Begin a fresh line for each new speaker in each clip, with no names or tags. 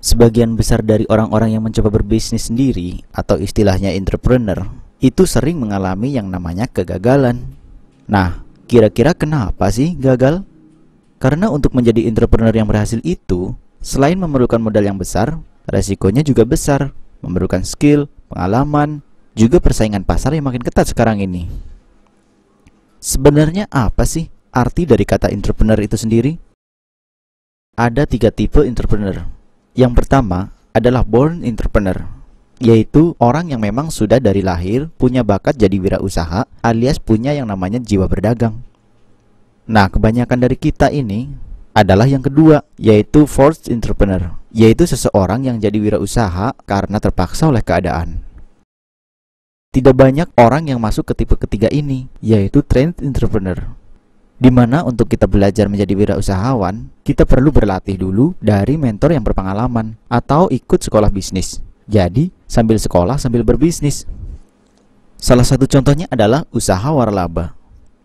Sebagian besar dari orang-orang yang mencoba berbisnis sendiri atau istilahnya entrepreneur itu sering mengalami yang namanya kegagalan. Nah, kira-kira kenapa sih gagal? Karena untuk menjadi entrepreneur yang berhasil itu, selain memerlukan modal yang besar, resikonya juga besar, memerlukan skill, pengalaman, juga persaingan pasar yang makin ketat sekarang ini. Sebenarnya apa sih arti dari kata entrepreneur itu sendiri? Ada 3 tipe entrepreneur. Yang pertama adalah born entrepreneur, yaitu orang yang memang sudah dari lahir punya bakat jadi wirausaha alias punya yang namanya jiwa berdagang. Nah, kebanyakan dari kita ini adalah yang kedua, yaitu forced entrepreneur, yaitu seseorang yang jadi wirausaha karena terpaksa oleh keadaan. Tidak banyak orang yang masuk ke tipe ketiga ini, yaitu trained entrepreneur, di mana untuk kita belajar menjadi wirausahawan, kita perlu berlatih dulu dari mentor yang berpengalaman atau ikut sekolah bisnis. Jadi, sambil sekolah sambil berbisnis. Salah satu contohnya adalah usaha waralaba.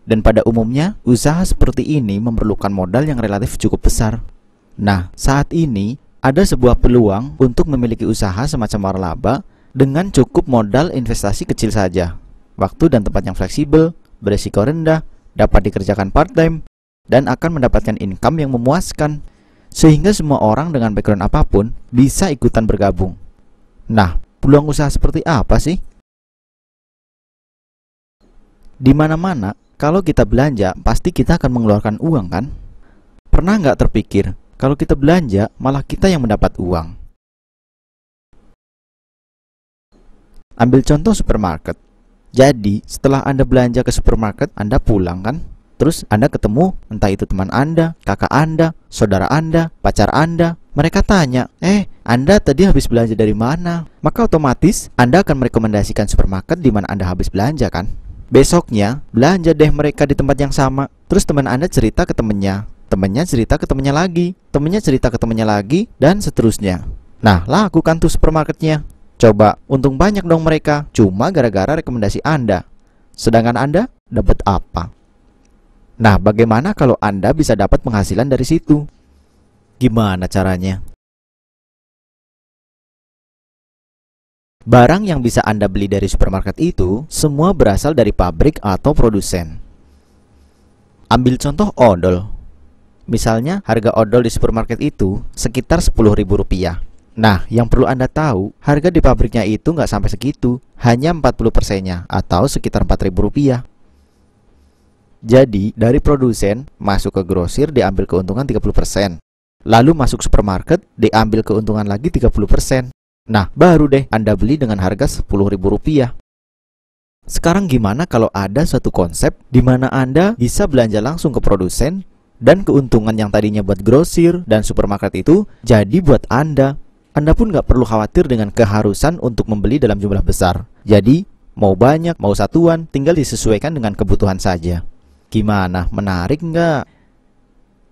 Dan pada umumnya, usaha seperti ini memerlukan modal yang relatif cukup besar. Nah, saat ini ada sebuah peluang untuk memiliki usaha semacam waralaba dengan cukup modal investasi kecil saja, waktu dan tempat yang fleksibel, berisiko rendah, dapat dikerjakan part-time, dan akan mendapatkan income yang memuaskan, sehingga semua orang dengan background apapun bisa ikutan bergabung. Nah, peluang usaha seperti apa sih? Di mana-mana, kalau kita belanja, pasti kita akan mengeluarkan uang kan? Pernah nggak terpikir, kalau kita belanja, malah kita yang mendapat uang? Ambil contoh supermarket. Jadi, setelah Anda belanja ke supermarket, Anda pulang kan? Terus Anda ketemu, entah itu teman Anda, kakak Anda, saudara Anda, pacar Anda. Mereka tanya, Anda tadi habis belanja dari mana? Maka otomatis Anda akan merekomendasikan supermarket di mana Anda habis belanja kan? Besoknya, belanja deh mereka di tempat yang sama. Terus teman Anda cerita ke temennya, temennya cerita ke temennya lagi, temennya cerita ke temennya lagi, dan seterusnya. Nah, lakukan tuh supermarketnya. Coba, untung banyak dong mereka, cuma gara-gara rekomendasi Anda. Sedangkan Anda dapat apa? Nah, bagaimana kalau Anda bisa dapat penghasilan dari situ? Gimana caranya? Barang yang bisa Anda beli dari supermarket itu semua berasal dari pabrik atau produsen. Ambil contoh odol. Misalnya, harga odol di supermarket itu sekitar Rp10.000. Nah, yang perlu Anda tahu, harga di pabriknya itu nggak sampai segitu, hanya 40%-nya atau sekitar Rp4.000. Jadi, dari produsen masuk ke grosir diambil keuntungan 30%. Lalu masuk supermarket diambil keuntungan lagi 30%. Nah, baru deh Anda beli dengan harga Rp10.000. Sekarang gimana kalau ada suatu konsep di mana Anda bisa belanja langsung ke produsen dan keuntungan yang tadinya buat grosir dan supermarket itu jadi buat Anda? Anda pun nggak perlu khawatir dengan keharusan untuk membeli dalam jumlah besar. Jadi, mau banyak, mau satuan, tinggal disesuaikan dengan kebutuhan saja. Gimana? Menarik nggak?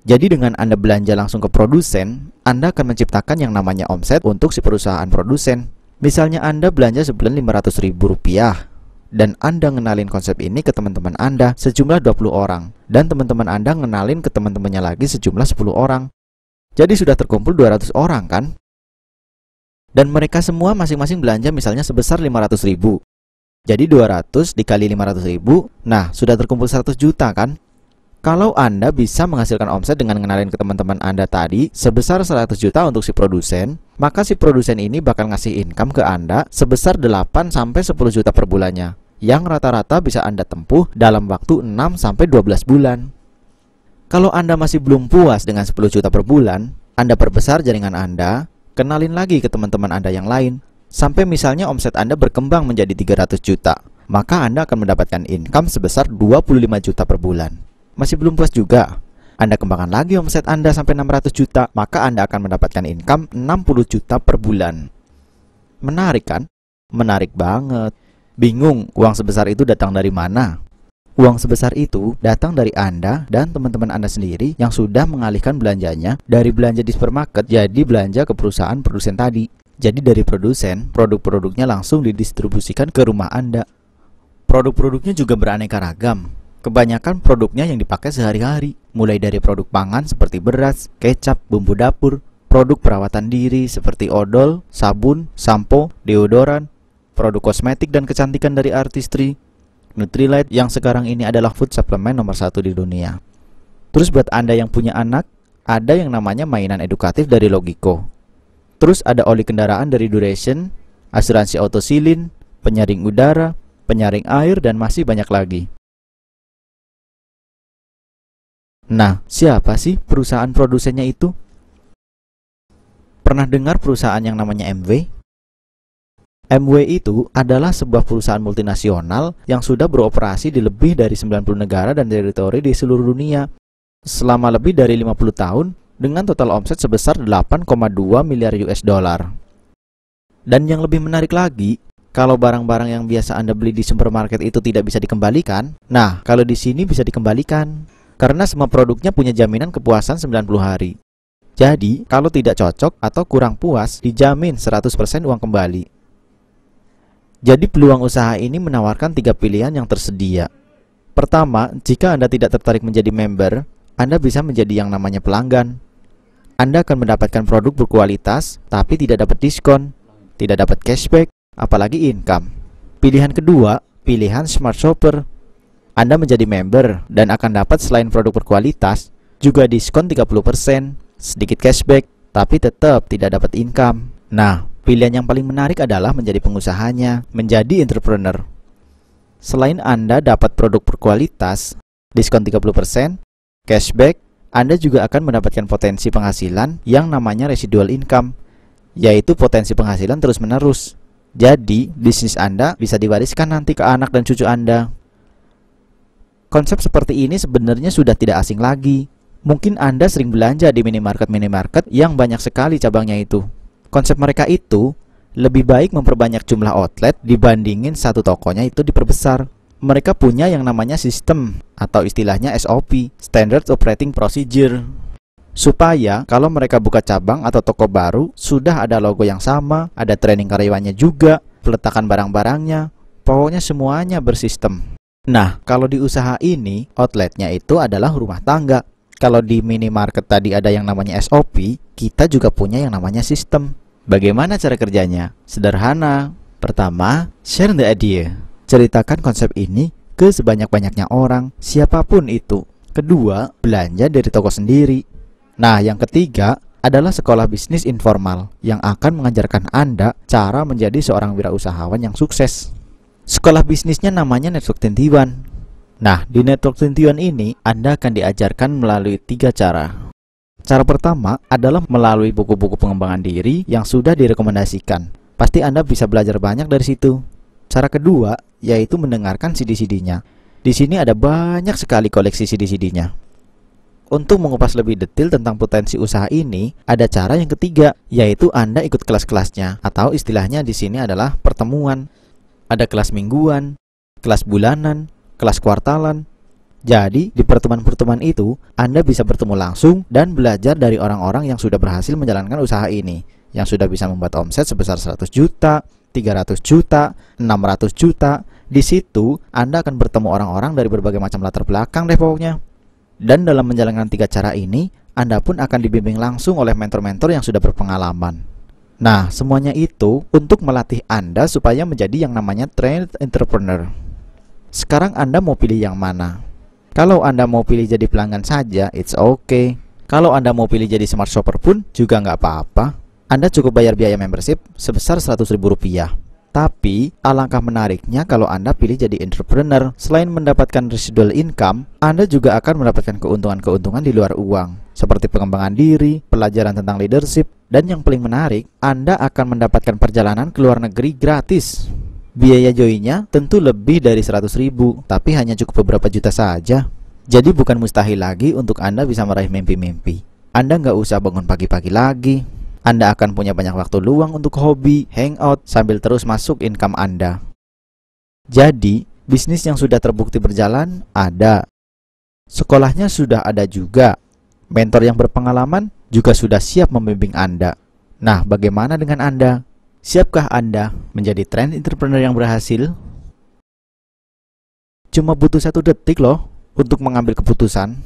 Jadi dengan Anda belanja langsung ke produsen, Anda akan menciptakan yang namanya omset untuk si perusahaan produsen. Misalnya Anda belanja sebulan Rp500.000, dan Anda ngenalin konsep ini ke teman-teman Anda sejumlah 20 orang, dan teman-teman Anda ngenalin ke teman-temannya lagi sejumlah 10 orang. Jadi sudah terkumpul 200 orang kan? Dan mereka semua masing-masing belanja misalnya sebesar Rp500.000. Jadi 200 dikali 500.000, nah sudah terkumpul 100 juta kan? Kalau Anda bisa menghasilkan omset dengan ngenalin ke teman-teman Anda tadi sebesar 100 juta untuk si produsen, maka si produsen ini bakal ngasih income ke Anda sebesar 8-10 juta per bulannya, yang rata-rata bisa Anda tempuh dalam waktu 6-12 bulan. Kalau Anda masih belum puas dengan 10 juta per bulan, Anda perbesar jaringan Anda, kenalin lagi ke teman-teman Anda yang lain, sampai misalnya omset Anda berkembang menjadi 300 juta, maka Anda akan mendapatkan income sebesar 25 juta per bulan. Masih belum puas juga? Anda kembangkan lagi omset Anda sampai 600 juta, maka Anda akan mendapatkan income 60 juta per bulan. Menarik kan? Menarik banget. Bingung uang sebesar itu datang dari mana? Uang sebesar itu datang dari Anda dan teman-teman Anda sendiri yang sudah mengalihkan belanjanya dari belanja di supermarket jadi belanja ke perusahaan produsen tadi. Jadi dari produsen, produk-produknya langsung didistribusikan ke rumah Anda. Produk-produknya juga beraneka ragam. Kebanyakan produknya yang dipakai sehari-hari, mulai dari produk pangan seperti beras, kecap, bumbu dapur, produk perawatan diri seperti odol, sabun, sampo, deodoran, produk kosmetik dan kecantikan dari artistry, Nutrilite yang sekarang ini adalah food supplement nomor 1 di dunia. Terus buat Anda yang punya anak, ada yang namanya mainan edukatif dari Logiko. Terus ada oli kendaraan dari Duration, asuransi autosilin, penyaring udara, penyaring air, dan masih banyak lagi. Nah, siapa sih perusahaan produsennya itu? Pernah dengar perusahaan yang namanya MW? MW itu adalah sebuah perusahaan multinasional yang sudah beroperasi di lebih dari 90 negara dan teritori di seluruh dunia selama lebih dari 50 tahun dengan total omset sebesar 8,2 miliar US dollar. Dan yang lebih menarik lagi, kalau barang-barang yang biasa Anda beli di supermarket itu tidak bisa dikembalikan, nah kalau di sini bisa dikembalikan karena semua produknya punya jaminan kepuasan 90 hari. Jadi, kalau tidak cocok atau kurang puas, dijamin 100% uang kembali. Jadi peluang usaha ini menawarkan 3 pilihan yang tersedia. Pertama, jika Anda tidak tertarik menjadi member, Anda bisa menjadi yang namanya pelanggan. Anda akan mendapatkan produk berkualitas, tapi tidak dapat diskon, tidak dapat cashback, apalagi income. Pilihan kedua, pilihan Smart Shopper. Anda menjadi member dan akan dapat selain produk berkualitas, juga diskon 30%, sedikit cashback, tapi tetap tidak dapat income. Nah, pilihan yang paling menarik adalah menjadi pengusahanya, menjadi entrepreneur. Selain Anda dapat produk berkualitas, diskon 30%, cashback, Anda juga akan mendapatkan potensi penghasilan yang namanya residual income, yaitu potensi penghasilan terus-menerus. Jadi, bisnis Anda bisa diwariskan nanti ke anak dan cucu Anda. Konsep seperti ini sebenarnya sudah tidak asing lagi. Mungkin Anda sering belanja di minimarket-minimarket yang banyak sekali cabangnya itu. Konsep mereka itu lebih baik memperbanyak jumlah outlet dibandingin satu tokonya itu diperbesar. Mereka punya yang namanya sistem atau istilahnya SOP, Standard Operating Procedure. Supaya kalau mereka buka cabang atau toko baru, sudah ada logo yang sama, ada training karyawannya juga, peletakan barang-barangnya, pokoknya semuanya bersistem. Nah, kalau di usaha ini, outletnya itu adalah rumah tangga. Kalau di minimarket tadi ada yang namanya SOP, kita juga punya yang namanya sistem. Bagaimana cara kerjanya? Sederhana. Pertama, share the idea. Ceritakan konsep ini ke sebanyak-banyaknya orang, siapapun itu. Kedua, belanja dari toko sendiri. Nah, yang ketiga adalah sekolah bisnis informal yang akan mengajarkan Anda cara menjadi seorang wirausahawan yang sukses. Sekolah bisnisnya namanya Network 21. Nah, di Network 21 ini Anda akan diajarkan melalui 3 cara. Cara pertama adalah melalui buku-buku pengembangan diri yang sudah direkomendasikan. Pasti Anda bisa belajar banyak dari situ. Cara kedua yaitu mendengarkan CD-CD-nya. Di sini ada banyak sekali koleksi CD-CD-nya. Untuk mengupas lebih detail tentang potensi usaha ini, ada cara yang ketiga, yaitu Anda ikut kelas-kelasnya, atau istilahnya di sini adalah pertemuan. Ada kelas mingguan, kelas bulanan, kelas kuartalan. Jadi, di pertemuan-pertemuan itu, Anda bisa bertemu langsung dan belajar dari orang-orang yang sudah berhasil menjalankan usaha ini, yang sudah bisa membuat omset sebesar 100 juta, 300 juta, 600 juta. Di situ, Anda akan bertemu orang-orang dari berbagai macam latar belakang deh pokoknya. Dan dalam menjalankan 3 cara ini, Anda pun akan dibimbing langsung oleh mentor-mentor yang sudah berpengalaman. Nah, semuanya itu untuk melatih Anda supaya menjadi yang namanya trained entrepreneur. Sekarang Anda mau pilih yang mana? Kalau Anda mau pilih jadi pelanggan saja, it's okay. Kalau Anda mau pilih jadi smart shopper pun juga nggak apa-apa. Anda cukup bayar biaya membership sebesar Rp100.000. Tapi, alangkah menariknya kalau Anda pilih jadi entrepreneur. Selain mendapatkan residual income, Anda juga akan mendapatkan keuntungan-keuntungan di luar uang, seperti pengembangan diri, pelajaran tentang leadership, dan yang paling menarik, Anda akan mendapatkan perjalanan ke luar negeri gratis. Biaya joinnya tentu lebih dari 100.000, tapi hanya cukup beberapa juta saja. Jadi bukan mustahil lagi untuk Anda bisa meraih mimpi-mimpi. Anda nggak usah bangun pagi-pagi lagi. Anda akan punya banyak waktu luang untuk hobi, hangout, sambil terus masuk income Anda. Jadi, Bisnis yang sudah terbukti berjalan ada. Sekolahnya sudah ada juga. Mentor yang berpengalaman juga sudah siap membimbing Anda. Nah, bagaimana dengan Anda? Siapkah Anda menjadi trend entrepreneur yang berhasil? Cuma butuh 1 detik loh untuk mengambil keputusan.